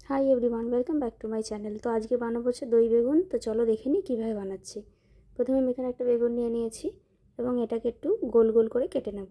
Hi everyone, welcome back to my channel. তো আজকে বানাবো হচ্ছে দই বেগুন। তো চলো দেখে নিই কীভাবে বানাচ্ছি। প্রথমে আমি এখানে একটা বেগুন নিয়ে নিয়েছি এবং এটাকে একটু গোল গোল করে কেটে নেব।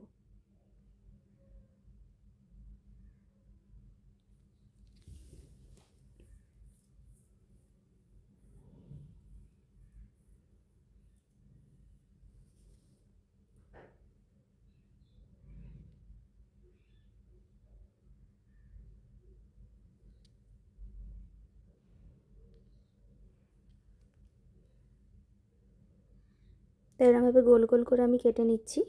তো এরকমভাবে গোল গোল করে আমি কেটে নিচ্ছি।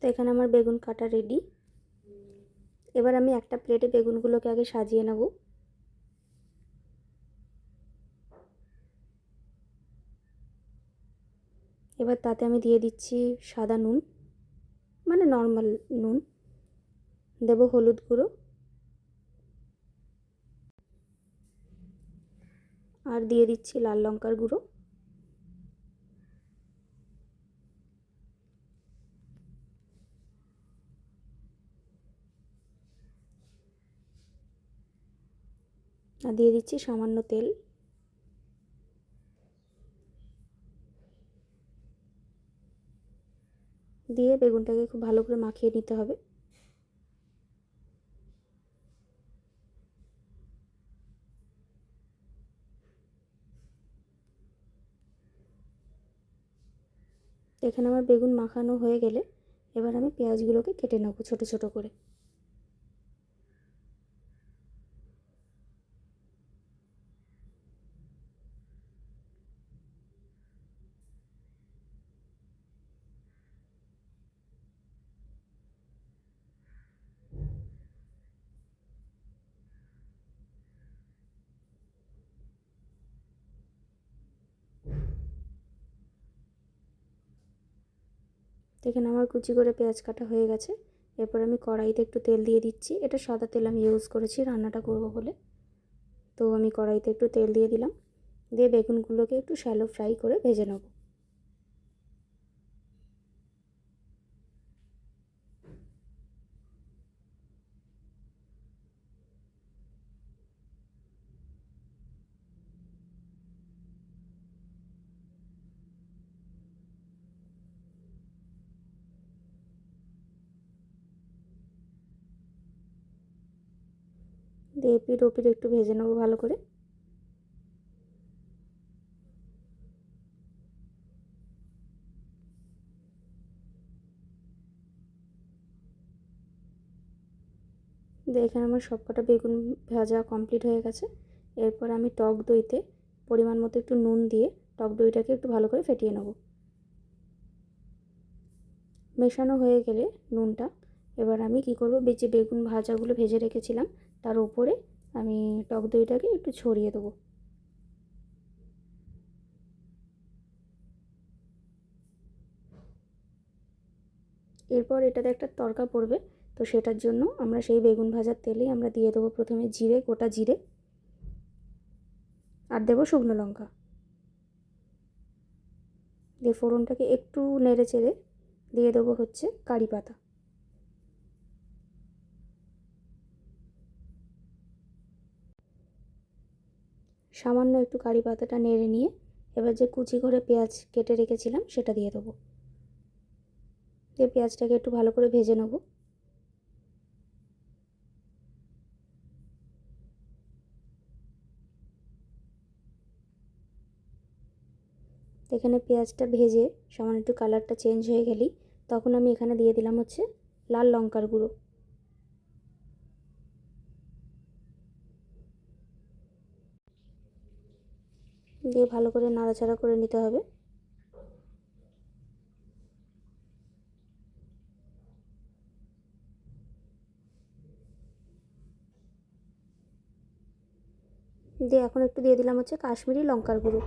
তো এখানে আমার বেগুন কাটা রেডি। এবার আমি একটা প্লেটে বেগুনগুলোকে আগে সাজিয়ে নেব। এবার তাতে আমি দিয়ে দিচ্ছি সাদা নুন, মানে নর্মাল নুন, দেব হলুদ গুঁড়ো আর দিয়ে দিচ্ছি লাল লঙ্কার গুঁড়ো। আর দিয়ে দিচ্ছি সামান্য তেল। দিয়ে বেগুনটাকে খুব ভালো করে মাখিয়ে নিতে হবে। এখানে আমার বেগুন মাখানো হয়ে গেলে এবার আমি পেঁয়াজগুলোকে কেটে নেব ছোট ছোট করে। এখানে আমার কুচি করে পেঁয়াজ কাটা হয়ে গেছে। এরপর আমি কড়াইতে একটু তেল দিয়ে দিচ্ছি। এটা সাদা তেল আমি ইউজ করেছি রান্নাটা করব বলে। তো আমি কড়াইতে একটু তেল দিয়ে দিলাম। দিয়ে বেগুনগুলোকে একটু শ্যালো ফ্রাই করে ভেজে নেব। দিয়ে এপিট ওপিট একটু ভেজে নেব ভালো করে। দিয়ে এখানে আমার সবকটা বেগুন ভাজা কমপ্লিট হয়ে গেছে। এরপর আমি টক দইতে পরিমাণ মতো একটু নুন দিয়ে টক দইটাকে একটু ভালো করে ফেটিয়ে নেব। মেশানো হয়ে গেলে নুনটা, এবার আমি কি করব, যে বেগুন ভাজাগুলো ভেজে রেখেছিলাম তার উপরে আমি টক দইটাকে একটু ছড়িয়ে দেবো। এরপর এটাতে একটা তড়কা পড়বে। তো সেটার জন্য আমরা সেই বেগুন ভাজার তেলেই আমরা দিয়ে দেবো প্রথমে জিরে, গোটা জিরে, আর দেবো শুকনো লঙ্কা। দিয়ে ফোড়নটাকে একটু নেড়ে চেড়ে দিয়ে দেবো হচ্ছে কারি পাতা। সামান্য একটু কারি পাতাটা নেড়ে নিয়ে এবার যে কুচি করে পেঁয়াজ কেটে রেখেছিলাম সেটা দিয়ে দেবো। দিয়ে পেঁয়াজটাকে একটু ভালো করে ভেজে নেব। এখানে পেঁয়াজটা ভেজে সামান্য একটু কালারটা চেঞ্জ হয়ে গেলেই তখন আমি এখানে দিয়ে দিলাম হচ্ছে লাল লঙ্কার গুঁড়ো। দিয়ে ভালো করে নাড়াচাড়া করে নিতে হবে। দিয়ে এখন একটু দিয়ে দিলাম হচ্ছে কাশ্মীরি লঙ্কার গুঁড়ো।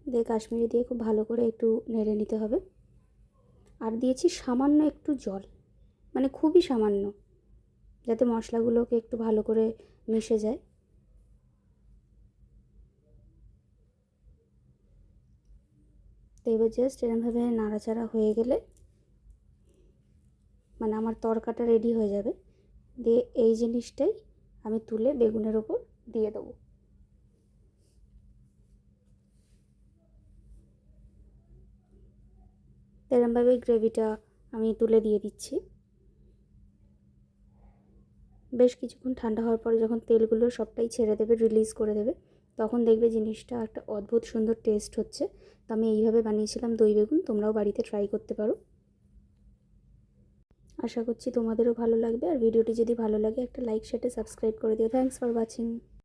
দিয়ে কাশ্মীরি দিয়ে খুব ভালো করে একটু নেড়ে নিতে হবে। আর দিয়েছি সামান্য একটু জল, মানে খুবই সামান্য, যাতে মশলাগুলোকে একটু ভালো করে মিশে যায়। তো এবার জাস্ট এরমভাবে নাড়াচাড়া হয়ে গেলে মানে আমার তরকাটা রেডি হয়ে যাবে। দিয়ে এই জিনিসটাই আমি তুলে বেগুনের ওপর দিয়ে দেবো। এরমভাবে গ্রেভিটা আমি তুলে দিয়ে দিচ্ছি। বেশ কিছুক্ষণ ঠান্ডা হওয়ার পরে যখন তেলগুলো সবটাই ছেড়ে দেবে, রিলিজ করে দেবে, তখন দেখবে জিনিসটা একটা অদ্ভুত সুন্দর টেস্ট হচ্ছে। তো আমি এইভাবে বানিয়েছিলাম দই বেগুন, তোমরাও বাড়িতে ট্রাই করতে পারো। আশা করছি তোমাদেরও ভালো লাগবে। আর ভিডিওটি যদি ভালো লাগে একটা লাইক, শেয়ার, সাবস্ক্রাইব করে দিও। Thanks for watching.